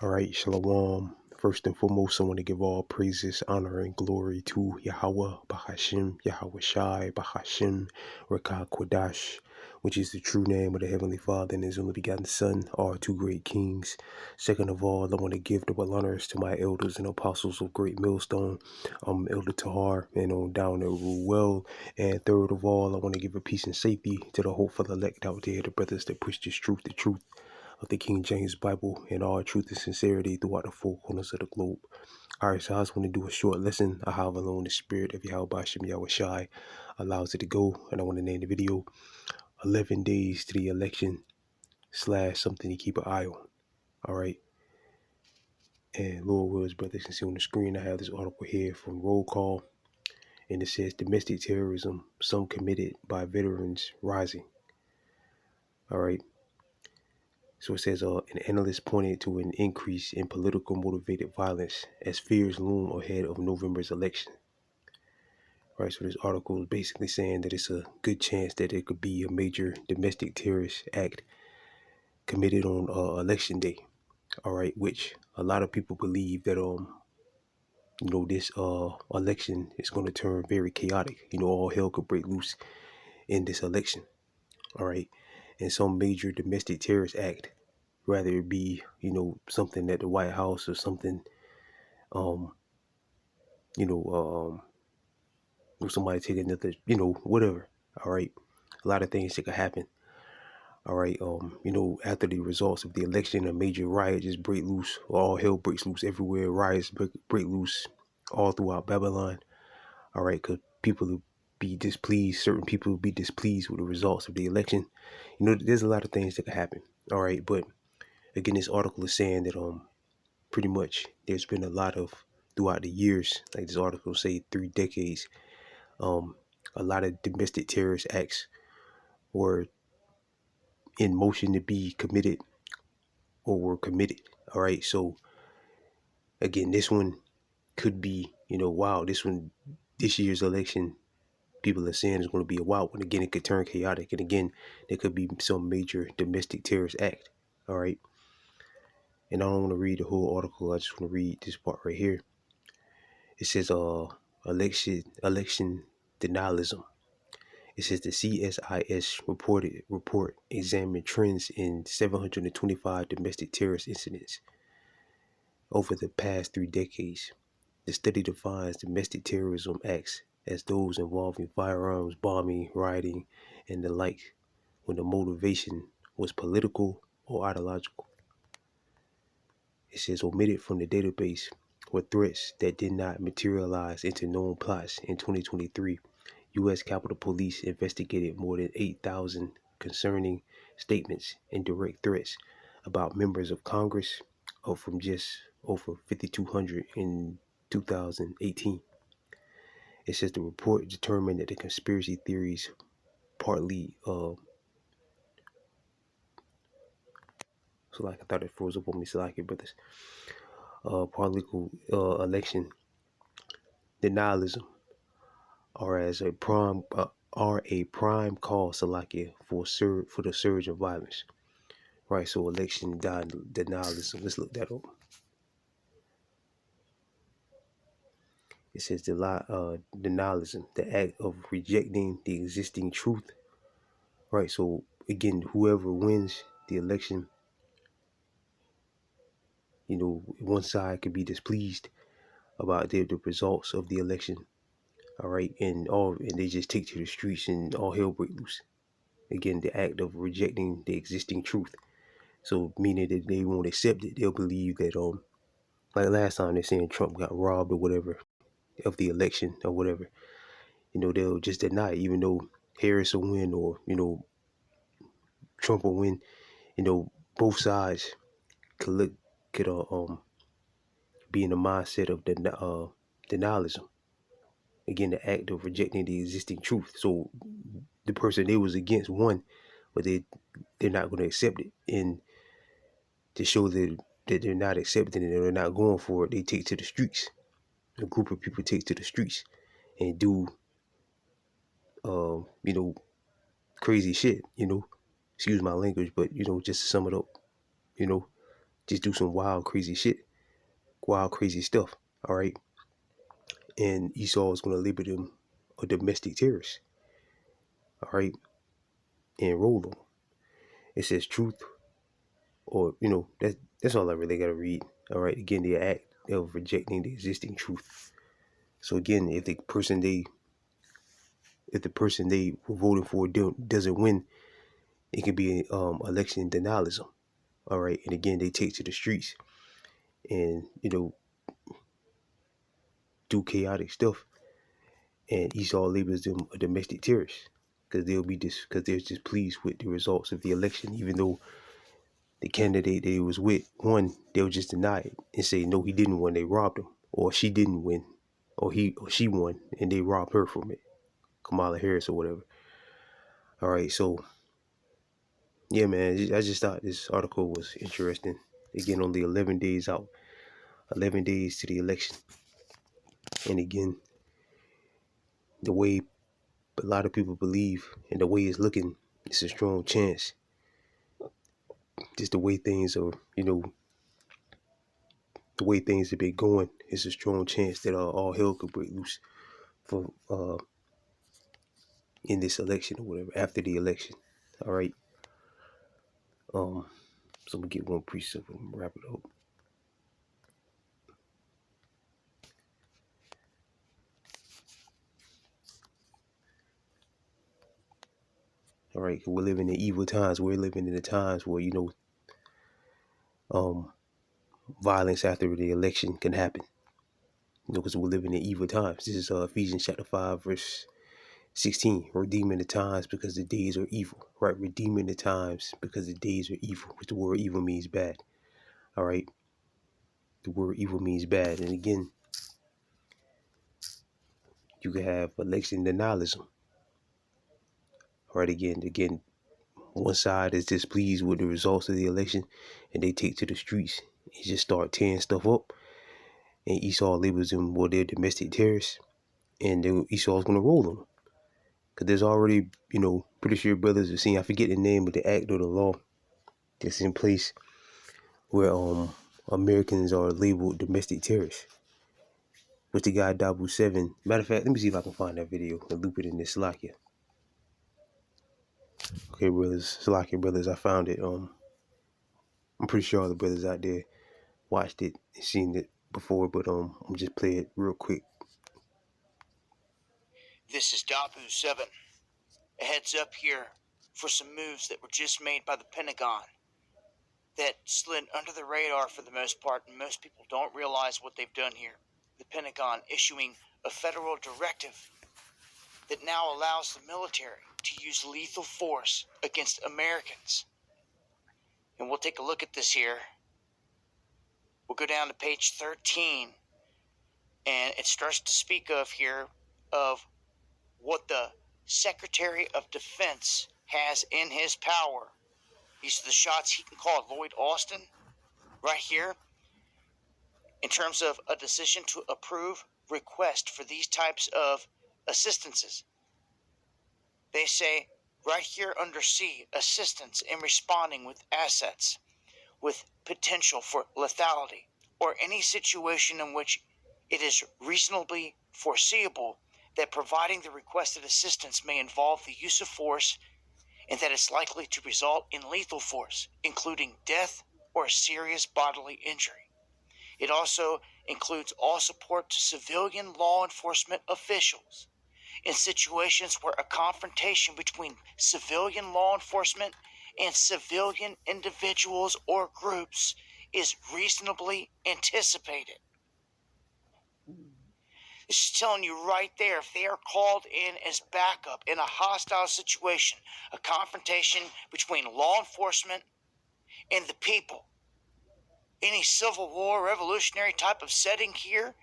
All right, Shalom. First and foremost, I want to give all praises, honor, and glory to Yahweh, Bahashim, Yahweh Shai, Bahashim, Rekah Kodash, which is the true name of the Heavenly Father and His only begotten Son, our two great kings. Second of all, I want to give double honors to my elders and apostles of Great Millstone, Elder Tahar, and on down to Ruel. And third of all, I want to give a peace and safety to the hopeful elect out there, the brothers that push this truth, the truth of the King James Bible in all truth and sincerity throughout the four corners of the globe. Alright, so I just want to do a short lesson on how alone the spirit of Yahweh Shem Yahweh Shai allows it to go. And I want to name the video 11 Days to the Election / something to keep an eye on. Alright. And Lord wills, brothers, can see on the screen I have this article here from Roll Call. And it says domestic terrorism, some committed by veterans rising. Alright. So it says an analyst pointed to an increase in political motivated violence as fears loom ahead of November's election. Right, so this article is basically saying that it's a good chance that it could be a major domestic terrorist act committed on election day. All right, which a lot of people believe that this election is going to turn very chaotic. All hell could break loose in this election. All right, and some major domestic terrorist act, rather it be something at the White House or something, um, you know, or somebody taking another, whatever. All right, a lot of things that could happen. All right, after the results of the election, a major riot just break loose. All hell breaks loose everywhere. Riots break loose all throughout Babylon. All right, because people will be displeased. Certain people will be displeased with the results of the election. There's a lot of things that could happen. All right, but again, this article is saying that pretty much there's been a lot of throughout the years, like this article say 3 decades, a lot of domestic terrorist acts were in motion to be committed or were committed. All right, so again, this one could be, wow, this year's election, people are saying is going to be a wild one. Again, it could turn chaotic, and again, there could be some major domestic terrorist act. All right, and I don't want to read the whole article. I just want to read this part right here. It says, election denialism. It says the CSIS report examined trends in 725 domestic terrorist incidents over the past 3 decades. The study defines domestic terrorism acts as those involving firearms, bombing, rioting, and the like, when the motivation was political or ideological. It says omitted from the database were threats that did not materialize into known plots. In 2023, U.S. Capitol Police investigated more than 8,000 concerning statements and direct threats about members of Congress, up from just over 5,200 in 2018. It says the report determined that the conspiracy theories partly, so like I thought it froze up on me, so like it, but this, partly election denialism are a prime cause, Salakia, for the surge of violence. Right, so election denialism. Let's look that up. It says denialism, the act of rejecting the existing truth. Right, so again, whoever wins the election, one side could be displeased about the results of the election. All right, and they just take to the streets and all hell break loose. Again, the act of rejecting the existing truth. So meaning that they won't accept it. They'll believe that like last time they're saying Trump got robbed or whatever of the election or whatever. They'll just deny it, even though Harris will win or Trump will win. Both sides could be in the mindset of denialism. Again, the act of rejecting the existing truth. So the person they was against won, but they're not going to accept it, and to show that they're not accepting it, they're not going for it, they take to the streets. A group of people take to the streets and do crazy shit. Excuse my language, but just to sum it up, you know just do some wild, crazy shit, wild, crazy stuff. All right, and Esau is going to label them a domestic terrorist. All right, and roll them. It says truth, or that's all I really got to read. All right, again, the act of rejecting the existing truth. So again, if the person they were voting for doesn't win, it can be election denialism. All right, and again, they take to the streets and do chaotic stuff, and Esau labels them a domestic terrorist because they're just pleased with the results of the election, even though the candidate they was with won, they'll just deny it and say no, he didn't win, they robbed him, or she didn't win, or he or she won and they robbed her from it, Kamala Harris or whatever. All right, so yeah, man, I just thought this article was interesting. Again, only 11 days out, 11 days to the election, and again, the way a lot of people believe and the way it's looking, it's a strong chance. Just the way things are, the way things have been going, it's a strong chance that all hell could break loose for in this election or whatever, after the election. All right. So I'm gonna get one precept and wrap it up. All right, we're living in evil times. We're living in the times where violence after the election can happen. Because we're living in evil times. This is Ephesians chapter 5, verse 16. Redeeming the times because the days are evil. Right, redeeming the times because the days are evil. Which the word evil means bad. All right, the word evil means bad, and again, you can have election denialism. All right, again, one side is displeased with the results of the election, and they take to the streets and just start tearing stuff up. And Esau labels them, well, they're domestic terrorists, and Esau's going to roll them. Because there's already, pretty sure brothers have seen, I forget the name of the act or the law that's in place where Americans are labeled domestic terrorists. With the guy Dabu 7. Matter of fact, let me see if I can find that video and loop it in this Salakia. Okay, brothers, Salakia brothers, I found it. I'm pretty sure all the brothers out there watched it and seen it before, but I'm just play it real quick. This is Dabu 7. A heads up here for some moves that were just made by the Pentagon that slid under the radar for the most part, and most people don't realize what they've done here. The Pentagon issuing a federal directive that now allows the military to use lethal force against Americans. And we'll take a look at this here. We'll go down to page 13, and it starts to speak of here of what the Secretary of Defense has in his power. These are the shots he can call Lloyd Austin right here. In terms of a decision to approve request for these types of assistances, they say right here under C, assistance in responding with assets with potential for lethality or any situation in which it is reasonably foreseeable that providing the requested assistance may involve the use of force and that it's likely to result in lethal force, including death or serious bodily injury. It also includes all support to civilian law enforcement officials in situations where a confrontation between civilian law enforcement and civilian individuals or groups is reasonably anticipated. This is telling you right there, if they are called in as backup in a hostile situation, a confrontation between law enforcement and the people, any civil war, revolutionary type of setting here,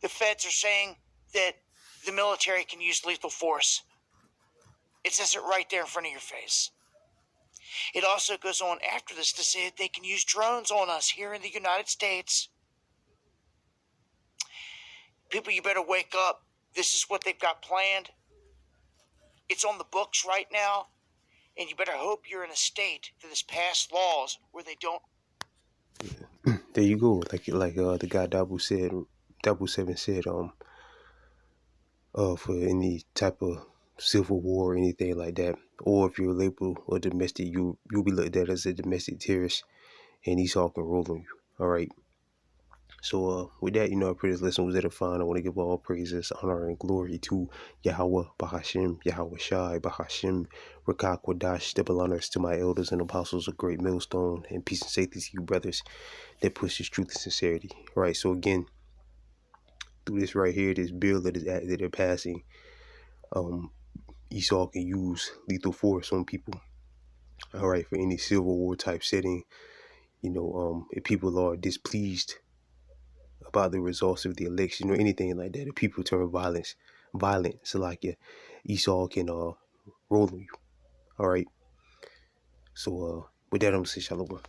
the feds are saying that the military can use lethal force. It says it right there in front of your face. It also goes on after this to say that they can use drones on us here in the United States. People, you better wake up. This is what they've got planned. It's on the books right now, and you better hope you're in a state that has passed laws where they don't. there you go. Like the guy Dabu 7 said, for any type of civil war or anything like that, or if you're labeled a domestic, you'll be looked at as a domestic terrorist, and Esau can roll on you. All right. So with that, I pray this lesson was edifying. I want to give all praises, honor, and glory to Yahweh, Bahashim, Yahweh Shai, Bahashim, Rakah Kodash, double honors to my elders and apostles of Great Millstone, and peace and safety to you, brothers, that pushes truth and sincerity. All right, so again, through this right here, this bill that they're passing, Esau can use lethal force on people. All right, for any civil war type setting, if people are displeased about the results of the election or anything like that, if people turn violent, so like Esau can roll on you. All right. So with that, I'm gonna say shalom.